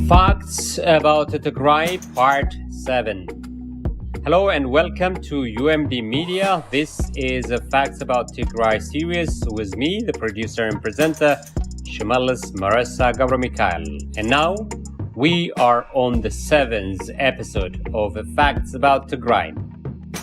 Facts about Tigray Part 7. Hello and welcome to UMD Media. This is a Facts About Tigray series with me, the producer and presenter, Shimalis Maressa Gabra-Mikhail. And now we are on the 7th episode of Facts About Tigray.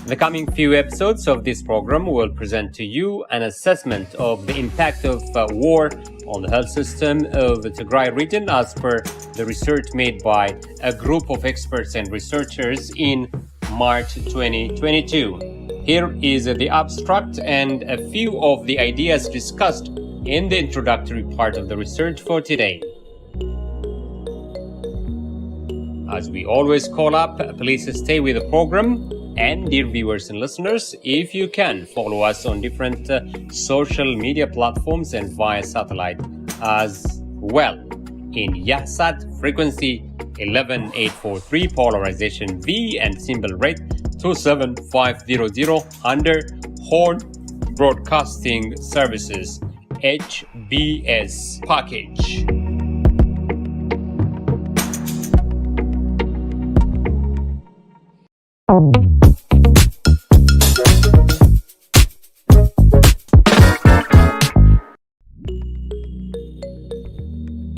In the coming few episodes of this program, we'll present to you an assessment of the impact of war on the health system of the Tigray region as per the research made by a group of experts and researchers in March 2022. Here is the abstract and a few of the ideas discussed in the introductory part of the research for today. As we always call up, please stay with the program. And dear viewers and listeners, if you can, follow us on different social media platforms and via satellite as well. In Yahsat frequency 11843, polarization V and symbol rate 27500 under Horn Broadcasting Services HBS package.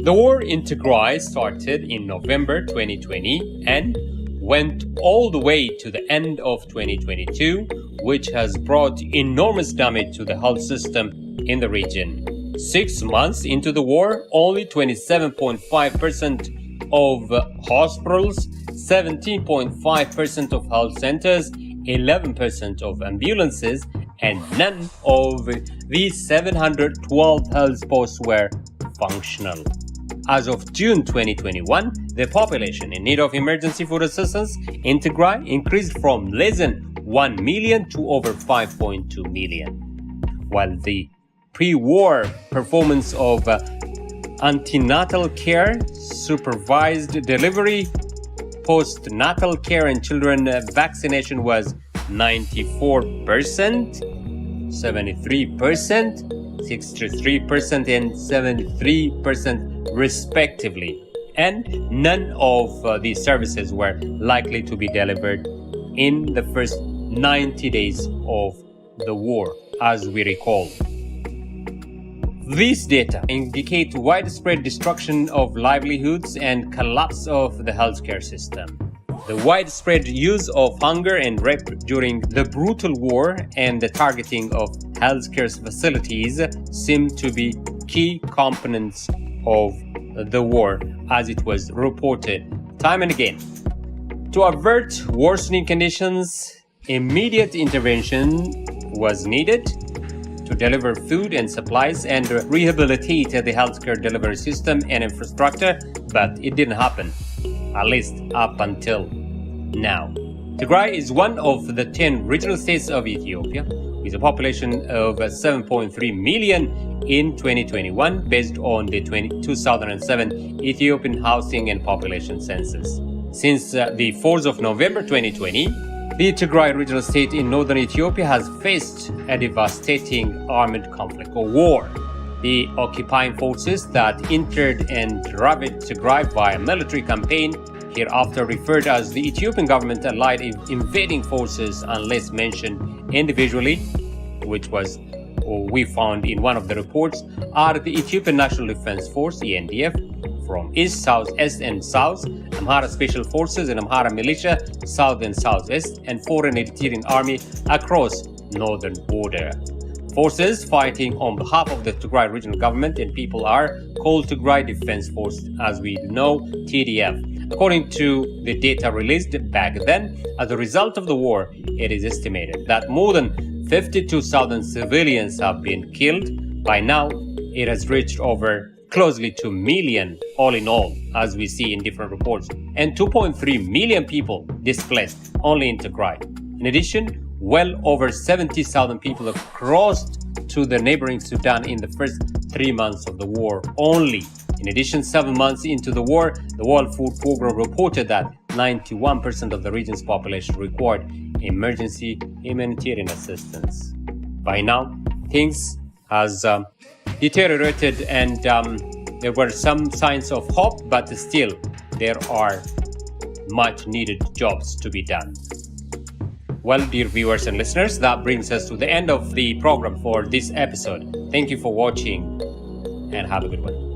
The war in Tigray started in November 2020 and went all the way to the end of 2022, which has brought enormous damage to the health system in the region. 6 months into the war, only 27.5% of hospitals, 17.5% of health centers, 11% of ambulances, and none of the 712 health posts were functional. As of June 2021, the population in need of emergency food assistance in Tigray increased from less than 1 million to over 5.2 million. While the pre-war performance of antenatal care, supervised delivery, postnatal care and children vaccination was 94%, 73%, 63% and 73% respectively, and none of these services were likely to be delivered in the first 90 days of the war, as we recall. These data indicate widespread destruction of livelihoods and collapse of the healthcare system. The widespread use of hunger and rape during the brutal war and the targeting of healthcare facilities seem to be key components of the war, as it was reported time and again. To avert worsening conditions, immediate intervention was needed to deliver food and supplies and rehabilitate the healthcare delivery system and infrastructure, but it didn't happen, at least up until now. Tigray is one of the 10 regional states of Ethiopia, with a population of 7.3 million in 2021, based on the 2007 Ethiopian Housing and Population Census. Since the 4th of November 2020, the Tigray regional state in northern Ethiopia has faced a devastating armed conflict or war. The occupying forces that entered and ravaged Tigray via military campaign, hereafter referred as the Ethiopian government allied invading forces unless mentioned individually, which was we found in one of the reports, are the Ethiopian National Defense Force, ENDF, from East, South, East and South, Amhara Special Forces and Amhara Militia, South and Southwest, and Foreign Eritrean Army across northern border. Forces fighting on behalf of the Tigray regional government and people are called Tigray Defense Force, as we know, TDF. According to the data released back then, as a result of the war, it is estimated that more than 52,000 civilians have been killed. By now, it has reached over closely 2 million all in all, as we see in different reports, and 2.3 million people displaced only in Tigray. In addition, well over 70,000 people have crossed to the neighboring Sudan in the first 3 months of the war only. In addition, 7 months into the war, the World Food Program reported that 91% of the region's population required emergency humanitarian assistance. By now, things has deteriorated and there were some signs of hope, but still there are much needed jobs to be done. Well, dear viewers and listeners, that brings us to the end of the program for this episode. Thank you for watching and have a good one.